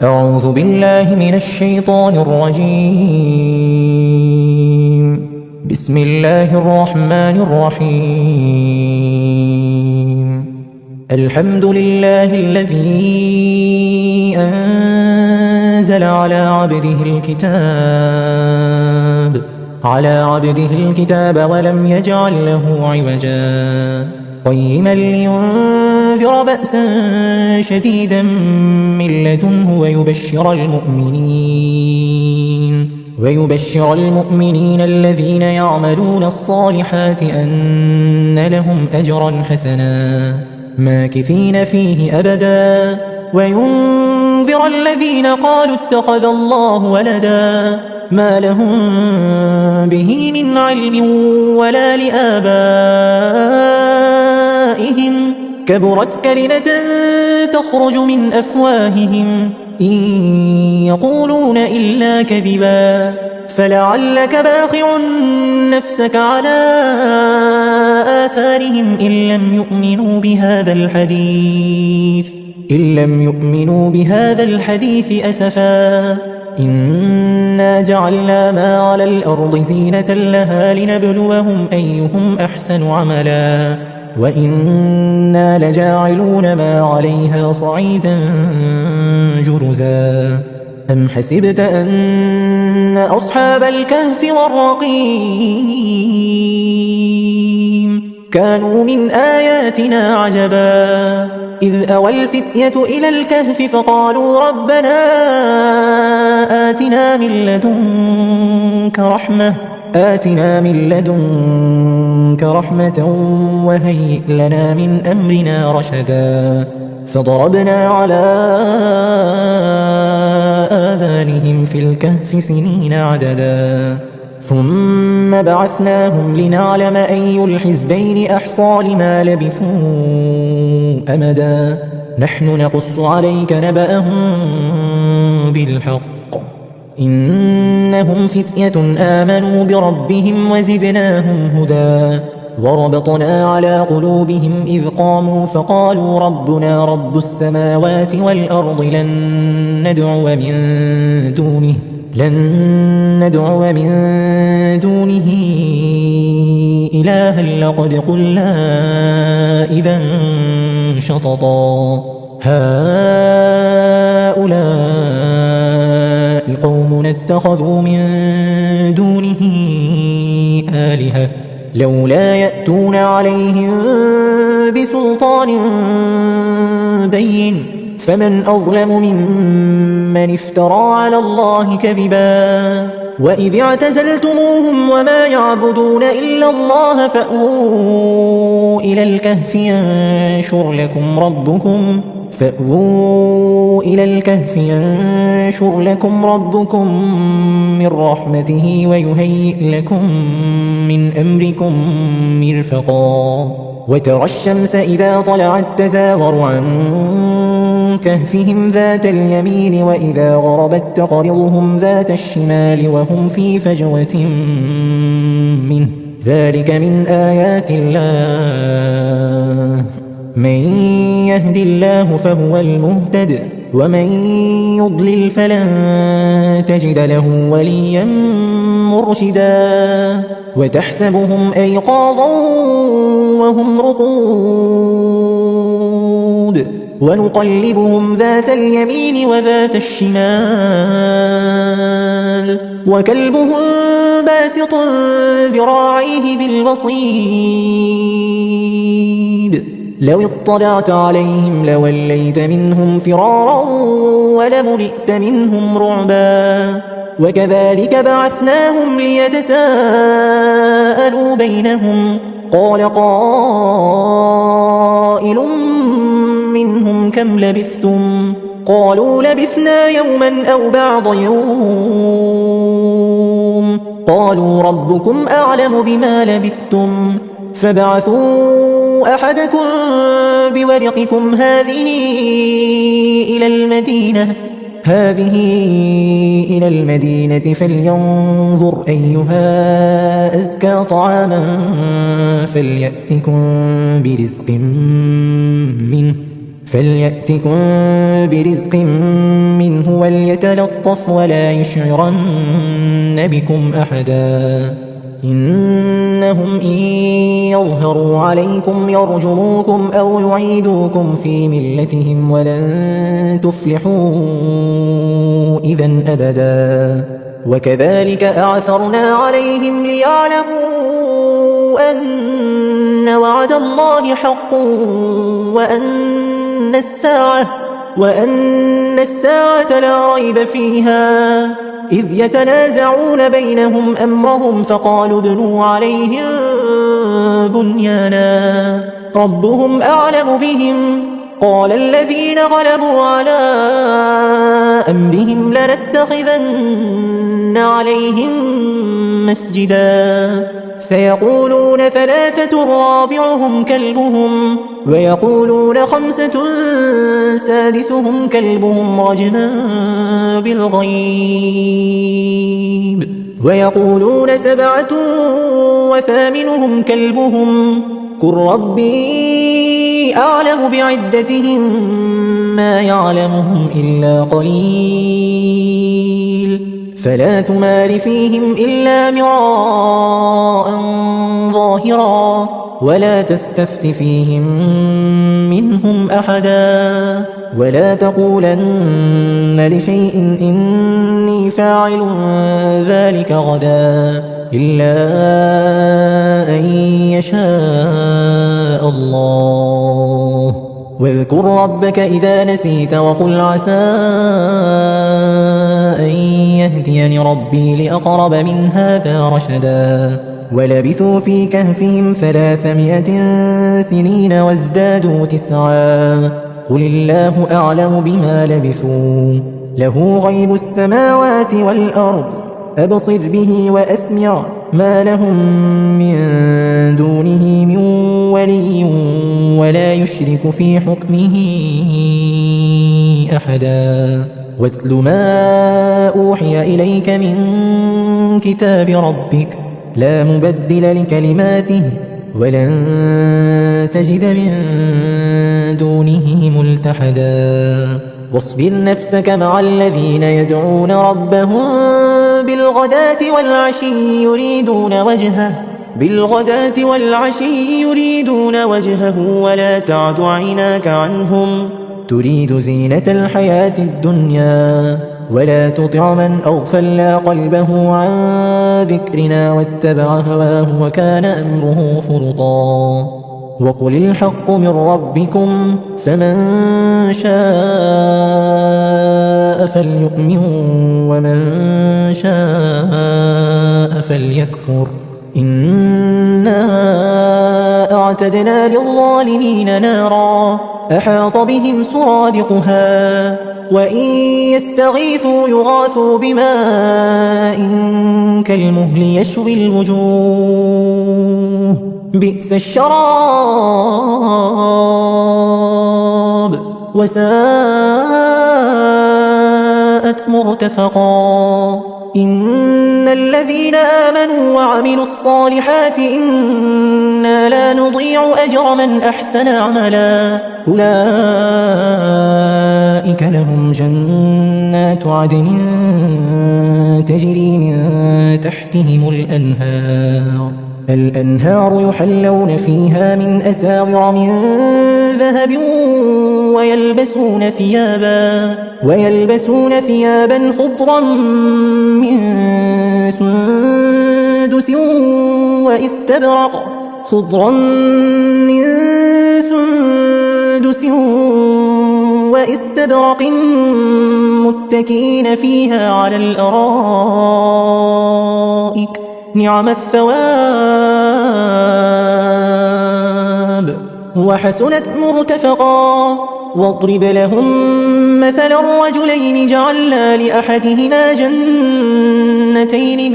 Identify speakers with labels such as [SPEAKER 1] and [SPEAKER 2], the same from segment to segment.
[SPEAKER 1] أعوذ بالله من الشيطان الرجيم. بسم الله الرحمن الرحيم. الحمد لله الذي أنزل على عبده الكتاب ولم يجعل له عوجا قيما لينذر بأسا شديدا من لدنه ويبشر المؤمنين الذين يعملون الصالحات أن لهم أجرا حسنا ماكثين فيه أبدا وينذر الذين قالوا اتخذ الله ولدا ما لهم به من علم ولا لآبائهم كبرت كلمة تخرج من أفواههم إن يقولون إلا كذبا فلعلك باخع نفسك على آثارهم إن لم يؤمنوا بهذا الحديث أسفا إنا جعلنا ما على الأرض زينة لها لنبلوهم أيهم أحسن عملا وإنا لجاعلون ما عليها صعيدا جرزا أم حسبت أن أصحاب الكهف والرقيم كانوا من آياتنا عجبا إذ أوى الفتية إلى الكهف فقالوا ربنا آتنا من لدنك رحمة وهيئ لنا من أمرنا رشدا فضربنا على آذانهم في الكهف سنين عددا ثم بعثناهم لنعلم أي الحزبين أحصى لما لبثوا أمدا نحن نقص عليك نبأهم بالحق إنهم فتية آمنوا بربهم وزدناهم هدى وربطنا على قلوبهم إذ قاموا فقالوا ربنا رب السماوات والأرض لن ندعو من دونه إلها لقد قلنا إذا شططا هؤلاء قوم اتخذوا من دونه آلهة لولا يأتون عليهم بسلطان بين فمن أظلم ممن افترى على الله كذبا وإذ اعتزلتموهم وما يعبدون إلا الله فأووا إلى الكهف ينشر لكم ربكم من رحمته ويهيئ لكم من أمركم مرفقا وترى الشمس إذا طلعت تزاور عن كهفهم ذات اليمين وإذا غربت تقرضهم ذات الشمال وهم في فجوة منه ذلك من آيات الله من يهد الله فهو المهتد ومن يضلل فلن تجد له وليا مرشدا وتحسبهم أيقاظا وهم رقود ونقلبهم ذات اليمين وذات الشمال وكلبهم باسط ذراعيه بالوصيد لو اطلعت عليهم لوليت منهم فرارا ولملئت منهم رعبا وكذلك بعثناهم ليتساءلوا بينهم قال قائل منهم كم لبثتم قالوا لبثنا يوما أو بعض يوم قالوا ربكم أعلم بما لبثتم فبعثوا أحدكم بورقكم هذه إلى المدينة فلينظر أيها أزكى طعاما فليأتكم برزق منه وليتلطف ولا يشعرن بكم أحدا إنهم إن يظهروا عليكم يرجموكم أو يعيدوكم في ملتهم ولن تفلحوا إذن أبدا وكذلك أعثرنا عليهم ليعلموا أن وعد الله حق وأن الساعة لا ريب فيها إذ يتنازعون بينهم أمرهم فقالوا ابنوا عليهم بنيانا ربهم أعلم بهم قال الذين غلبوا على أمرهم لنتخذن عليهم مسجدا سيقولون 3 رابعهم كلبهم ويقولون 5 سادسهم كلبهم رجما بالغيب ويقولون 7 وثامنهم كلبهم قل ربي أعلم بعدتهم ما يعلمهم إلا قليل فلا تمار فيهم إلا مراء ظاهرا ولا تستفت فيهم منهم أحدا ولا تقولن لشيء إني فاعل ذلك غدا إلا أن يشاء الله واذكر ربك إذا نسيت وقل عسى أن يهديني ربي لأقرب من هذا رشدا ولبثوا في كهفهم 300 سنين وازدادوا 9 قل الله أعلم بما لبثوا له غيب السماوات والأرض أبصر به وأسمع ما لهم من دونه من ولي ولا يشرك في حكمه أحدا واتل ما أوحي إليك من كتاب ربك لا مبدل لكلماته ولن تجد من دونه ملتحدا واصبر نفسك مع الذين يدعون ربهم بالغداة والعشي يريدون وجهه ولا تعد عيناك عنهم تريد زينة الحياة الدنيا ولا تطع من أغفلنا قلبه عن ذكرنا واتبع هواه وكان أمره فرطا وقل الحق من ربكم فمن شاء فليؤمن ومن شاء فليكفر إنا أعتدنا للظالمين نارا أحاط بهم سرادقها وإن يستغيثوا يغاثوا بماء كالمهل يشوي الوجوه بئس الشراب وساءت مرتفقا إن الذين آمنوا وعملوا الصالحات إنا لا نضيع أجر من أحسن عملا أولئك لهم جنات عدن تجري من تحتهم الأنهار يحلون فيها من أساور من ذهب ويلبسون ثيابا خضرا من سندس واستبرق متكئين فيها على الأرائك نعم الثواب وحسنت مرتفقا واضرب لهم مثلا الرجلين جعلنا لأحدهما جنتين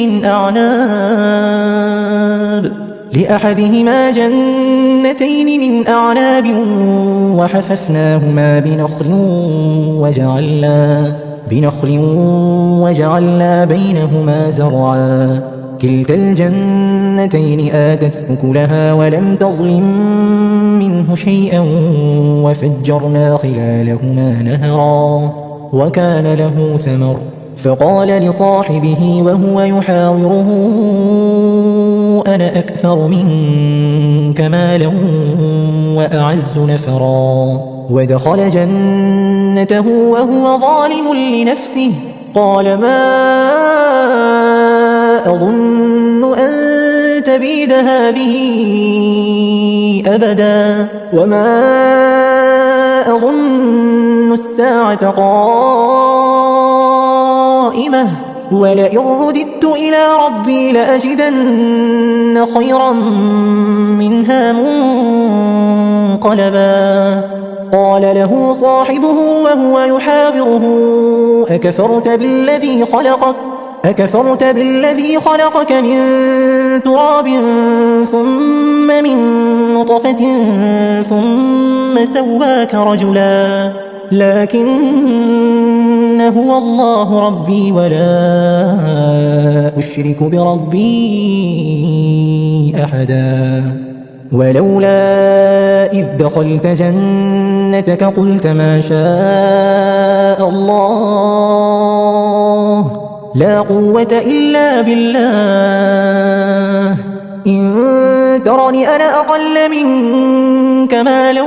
[SPEAKER 1] من أعناب وحففناهما بنخل وجعلنا بينهما زرعا كلتا الجنتين آتت أكلها ولم تظلم منه شيئا وفجرنا خلالهما نهرا وكان له ثمر فقال لصاحبه وهو يحاوره أنا أكثر منك مالا وأعز نفرا ودخل جنته وهو ظالم لنفسه قال ما أظن أن تبيد هذه أبدا وما أظن الساعة قائمة ولئن رددت إلى ربي لأجدن خيرا منها منقلبا قال له صاحبه وهو يحاوره أكفرت بالذي خلقك من تراب ثم من نطفة ثم سواك رجلا لكن هو الله ربي ولا أشرك بربي أحدا ولولا إذ دخلت جنتك قلت ما شاء الله لا قوة إلا بالله إن ترني أنا أقل منك مالا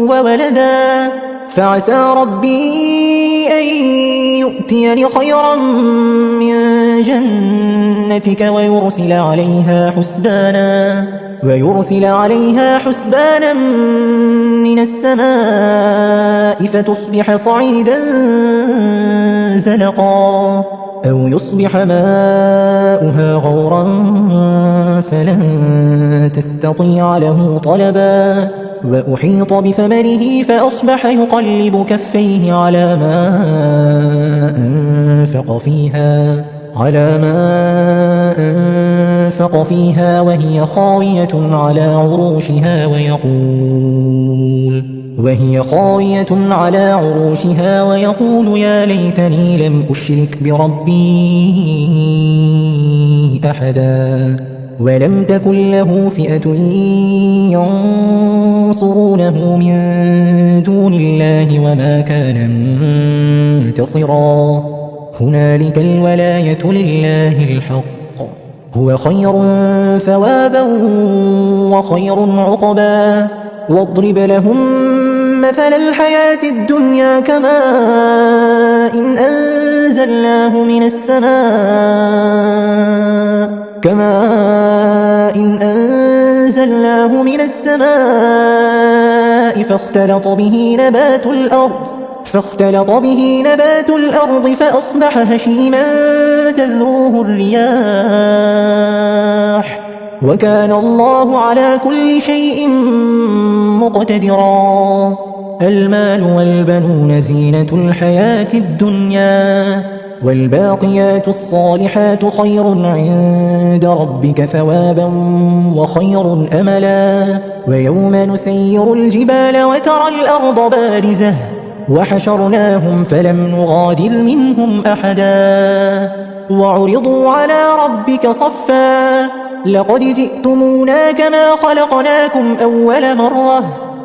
[SPEAKER 1] وولدا فعسى ربي أن يؤتيني خيرا من جنتك ويرسل عليها حسبانا من السماء فتصبح صعيدا زلقا أو يصبح ماؤها غورا فلن تستطيع له طلبا وأحيط بثمره فأصبح يقلب كفيه على ما أنفق فيها وهي خاوية على عروشها ويقول يا ليتني لم أشرك بربي أحدا ولم تكن له فئة ينصرونه من دون الله وما كان منتصرا هنالك الولاية لله الحق هو خير ثوابا وخير عقبا واضرب لهم مثل الحياة الدنيا كماء أنزلناه من السماء فاختلط به نبات الأرض فأصبح هشيما تذروه الرياح وكان الله على كل شيء مقتدرا المال والبنون زينة الحياة الدنيا والباقيات الصالحات خير عند ربك ثوابا وخير أملا ويوم نسير الجبال وترى الأرض بارزة وحشرناهم فلم نغادر منهم أحدا وعرضوا على ربك صفا لقد جئتمونا كما خلقناكم أول مرة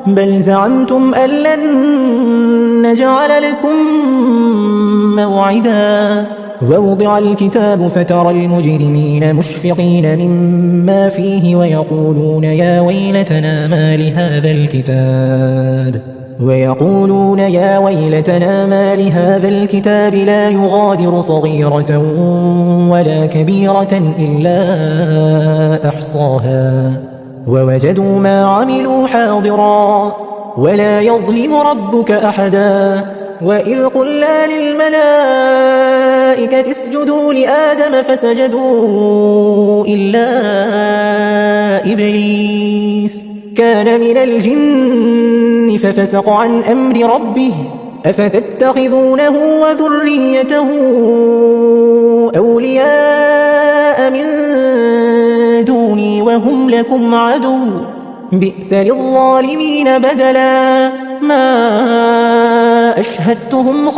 [SPEAKER 1] بل زعمتم أن لن نجعل لكم موعدا ووضع الكتاب فترى المجرمين مشفقين مما فيه ويقولون يا ويلتنا ما لهذا الكتاب لا يغادر صغيرة ولا كبيرة إلا أحصاها ووجدوا ما عملوا حاضرا ولا يظلم ربك أحدا وإذ قلنا للملائكة اسجدوا لآدم فسجدوا إلا إبليس كان من الجن ففسق عن أمر ربه أفتتخذونه وذريته أولياء من دوني وهم لكم عدو بئس للظالمين بدلا ما أشهدتهم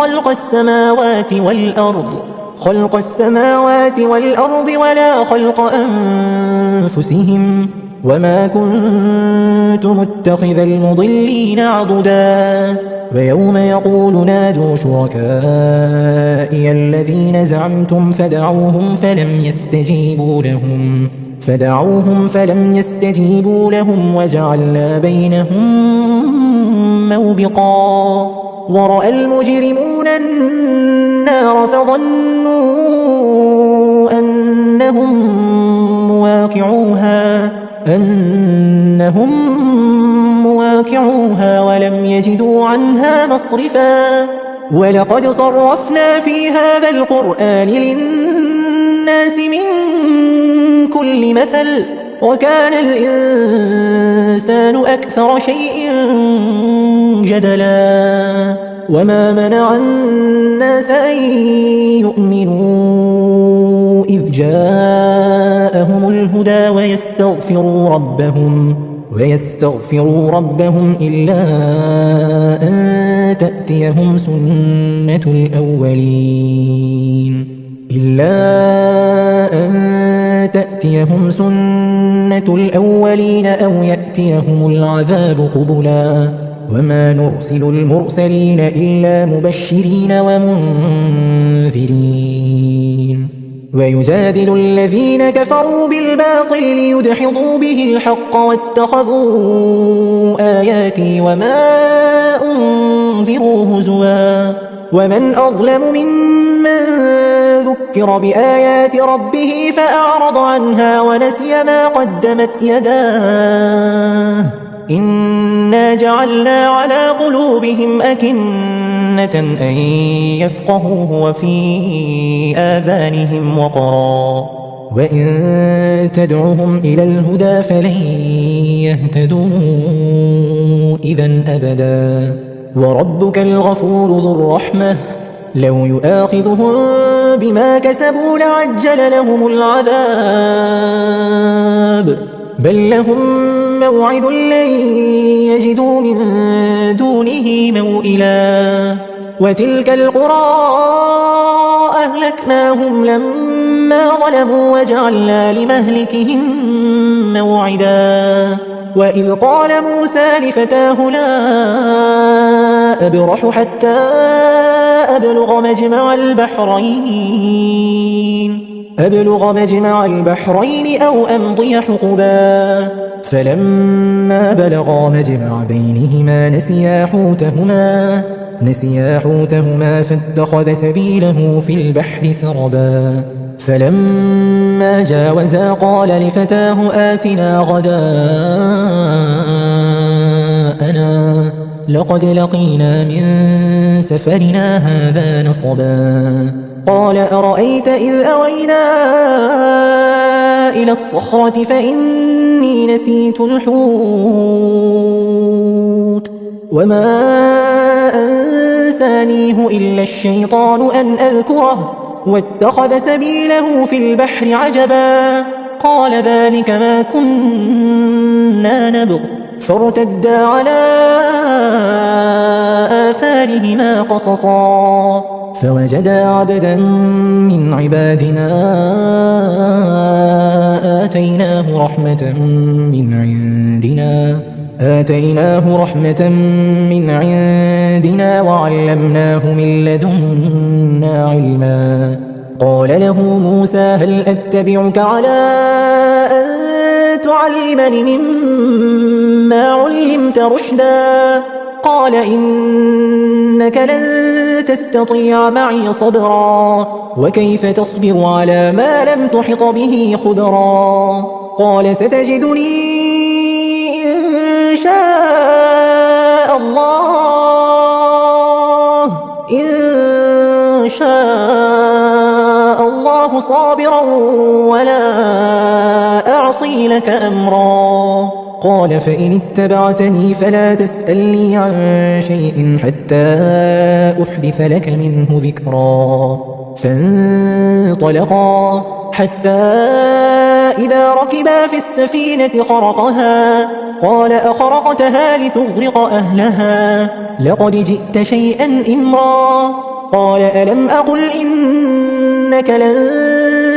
[SPEAKER 1] خلق السماوات والأرض ولا خلق أنفسهم وما كنت متخذ المضلين عضدا ويوم يقول نادوا شركائي الذين زعمتم فدعوهم فلم يستجيبوا لهم وجعلنا بينهم موبقا ورأى المجرمون النار فظنوا أنهم مواقعوها ولم يجدوا عنها مصرفا ولقد صرفنا في هذا القرآن للناس من كل مثل وكان الإنسان أكثر شيء جدلا وما منع الناس أن يؤمنوا إذ جاءهم الهدى ويستغفروا ربهم إلا أن تأتيهم سنة الأولين أو يأتيهم العذاب قبلا وما نرسل المرسلين إلا مبشرين ومنذرين ويجادل الذين كفروا بالباطل ليدحضوا به الحق واتخذوا آياتي وما أنذروا هزوا ومن أظلم ممن ذكر بآيات ربه فأعرض عنها ونسي ما قدمت يداه إنا جعلنا على قلوبهم أكنة أن يفقهوه وفي آذانهم وقرا وإن تدعهم إلى الهدى فلن يهتدوا إذا أبدا وربك الغفور ذو الرحمة لو يؤاخذهم بما كسبوا لعجل لهم العذاب بل لهم موعد لن يجدوا من دونه موئلا وتلك القرى أهلكناهم لما ظلموا وجعلنا لمهلكهم موعدا وإذ قال موسى لفتاه لا أبرح حتى أبلغ مجمع البحرين أو أمضي حقبا فلما بلغا مجمع بينهما نسيا حوتهما فاتخذ سبيله في البحر سربا فلما جاوزا قال لفتاه آتنا غداءنا لقد لقينا من سفرنا هذا نصبا قال أرأيت إذ أوينا إلى الصخرة فإني نسيت الحوت وما أنسانيه إلا الشيطان أن أذكره واتخذ سبيله في البحر عجبا قال ذلك ما كنا نبغ فارتدا على آثارهما قصصا فوجدا عبدا من عبادنا آتيناه رحمة من عندنا وعلمناه من لدنا علما قال له موسى هل أتبعك على أن تعلمني مما علمت رشدا قال إنك لن تستطيع معي صبرا وكيف تصبر على ما لم تحط به خبرا قال ستجدني إن شاء الله صابرا ولا أعصي لك أمرا قال فإن اتبعتني فلا تسألني عن شيء حتى أحدث لك منه ذكرا فانطلقا حتى إذا ركبا في السفينة خرقها قال أخرقتها لتغرق أهلها لقد جئت شيئا إمرا قال ألم أقل إنك لن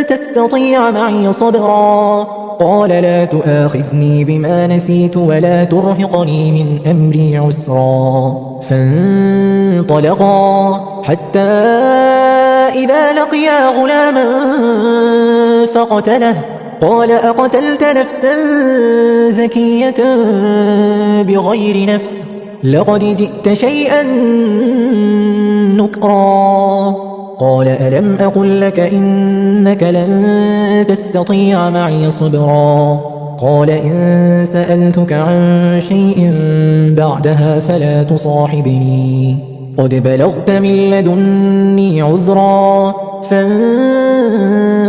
[SPEAKER 1] تستطيع معي صبرا قال لا تؤاخذني بما نسيت ولا ترهقني من أمري عسرا فانطلقا حتى إذا لقيا غلاما فقتله قال أقتلت نفسا زكية بغير نفس لقد جئت شيئا نكرا قال ألم أقل لك إنك لن تستطيع معي صبرا قال إن سألتك عن شيء بعدها فلا تصاحبني قد بلغت من لدني عذرا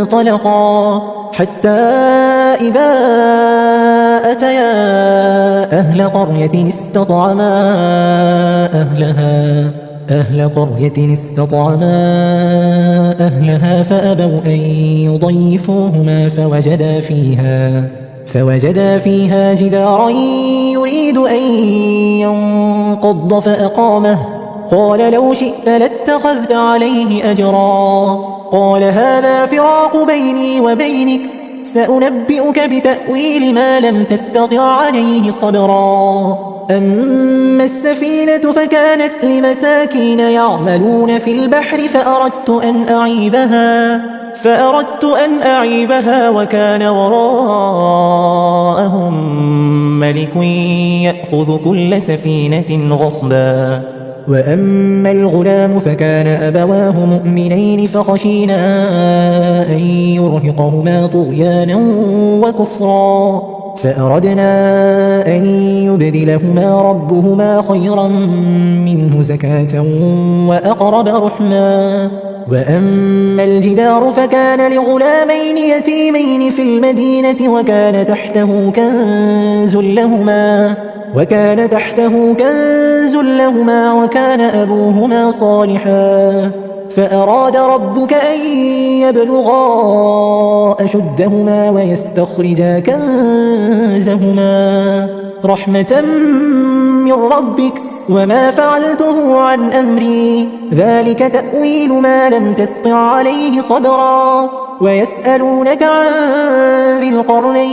[SPEAKER 1] فانطلقا حتى إذا أتيا أهل قرية استطعما أهلها فأبوا أن يضيفوهما فوجدا فيها جدارا يريد أن ينقض فأقامه قال لو شئت لاتخذت عليه أجرا قال هذا فراق بيني وبينك سأنبئك بتأويل ما لم تستطع عليه صبرا أما السفينة فكانت لمساكين يعملون في البحر فأردت أن أعيبها وكان وراءهم ملك يأخذ كل سفينة غصبا وأما الغلام فكان أبواه مؤمنين فخشينا أن يرهقهما طغيانا وكفرا فأردنا أن يبدلهما ربهما خيرا منه زكاة وأقرب رحما وأما الجدار فكان لغلامين يتيمين في المدينة وكان تحته كنز لهما وكان أبوهما صالحا فأراد ربك أن يبلغا أشدهما ويستخرجا كنزهما رحمة من ربك وما فعلته عن أمري ذلك تأويل ما لم تستطع عليه صبرا ويسألونك عن ذي القرنين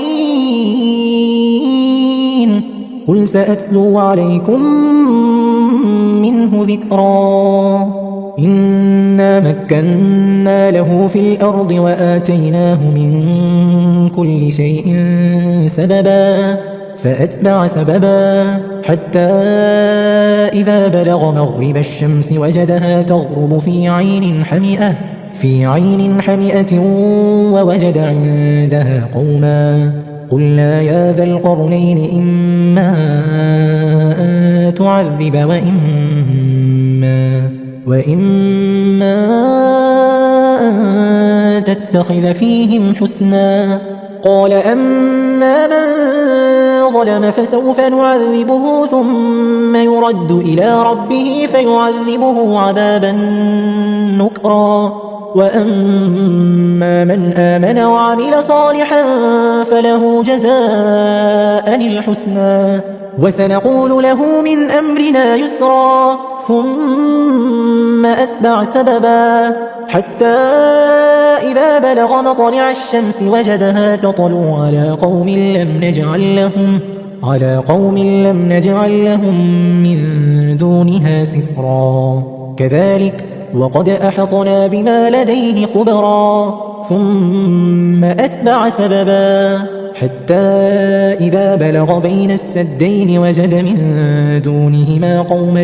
[SPEAKER 1] قل سأتلو عليكم منه ذكرا إنا مكنا له في الأرض وآتيناه من كل شيء سببا فأتبع سببا حتى إذا بلغ مغرب الشمس وجدها تغرب في عين حمئة ووجد عندها قوما قلنا يا ذا القرنين إما أن تعذب وإما أن تتخذ فيهم حسنا قال أما من ظلم فسوف نعذبه ثم يرد إلى ربه فيعذبه عذابا نكرا وأما من آمن وعمل صالحا فله جزاء الحسنى وسنقول له من أمرنا يسرا ثم أتبع سببا حتى إذا بلغ مطلع الشمس وجدها تطلع على قوم لم نجعل لهم من دونها سترا كذلك وقد أحطنا بما لديه خبرا ثم أتبع سببا حتى إذا بلغ بين السدين وجد من دونهما قوما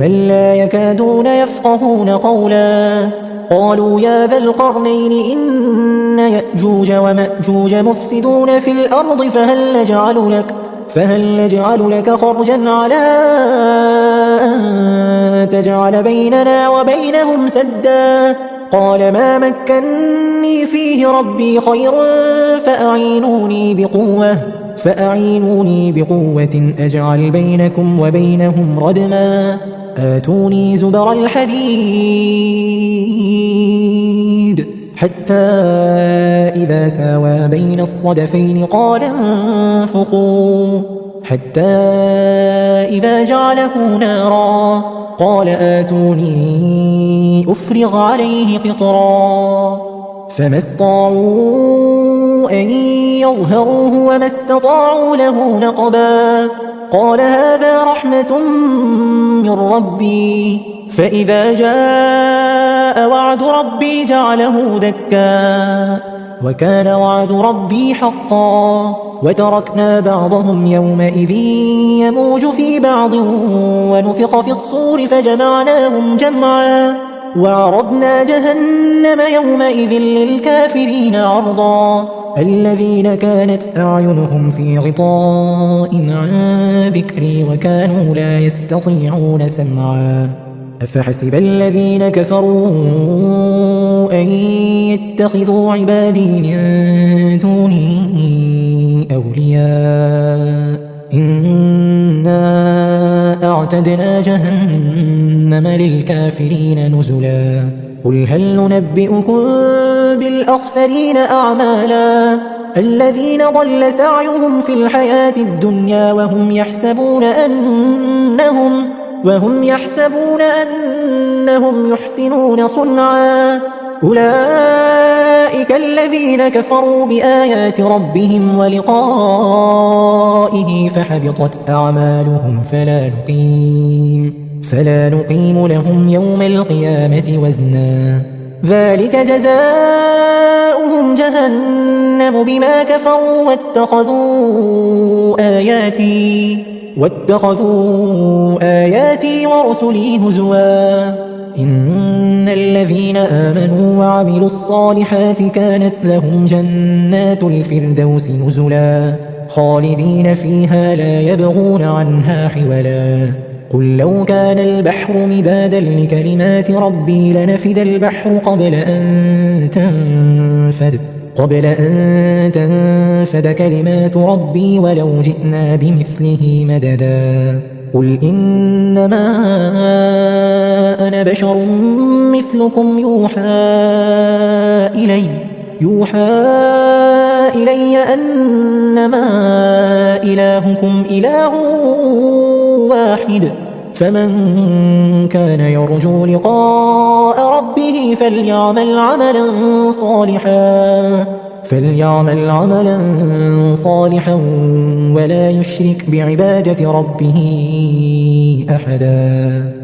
[SPEAKER 1] لا يكادون يفقهون قولا قالوا يا ذا القرنين إن يأجوج ومأجوج مفسدون في الأرض فهل نجعل لك خرجا على أن تجعل بيننا وبينهم سدا قال ما مكنني فيه ربي خير فأعينوني بقوة أجعل بينكم وبينهم ردما آتوني زبر الحديد حتى إذا ساوى بين الصدفين قال انفخوا حتى إذا جعله نارا قال آتوني أفرغ عليه قطرا فما استطاعوا أن يظهروه وما استطاعوا له نقبا قال هذا رحمة من ربي فإذا جاء وعد ربي جعله دكا وكان وعد ربي حقا وتركنا بعضهم يومئذ يموج في بعض ونفخ في الصور فجمعناهم جمعا وعرضنا جهنم يومئذ للكافرين عرضا الذين كانت أعينهم في غطاء عن ذكري وكانوا لا يستطيعون سمعا أفحسب الذين كفروا أن يتخذوا عبادي من دوني أولياء إنا أعتدنا جهنم للكافرين نزلا قل هل ننبئكم بالأخسرين أعمالا الذين ضل سعيهم في الحياة الدنيا وهم يحسبون أنهم يحسنون صنعا أولئك الذين كفروا بآيات ربهم ولقائه فحبطت أعمالهم فلا نقيم لهم يوم القيامة وزنا ذلك جزاؤهم جهنم بما كفروا واتخذوا آياتي ورسلي هزوا إن الذين آمنوا وعملوا الصالحات كانت لهم جنات الفردوس نزلا خالدين فيها لا يبغون عنها حولا قل لو كان البحر مدادا لكلمات ربي لنفد البحر قبل أن تنفد كلمات ربي ولو جئنا بمثله مددا قل إنما أنا بشر مثلكم يوحى إلي أنما إلهكم إله واحد فمن كان يرجو لقاء ربه فليعمل عملا صالحا ولا يشرك بعبادة ربه أحدا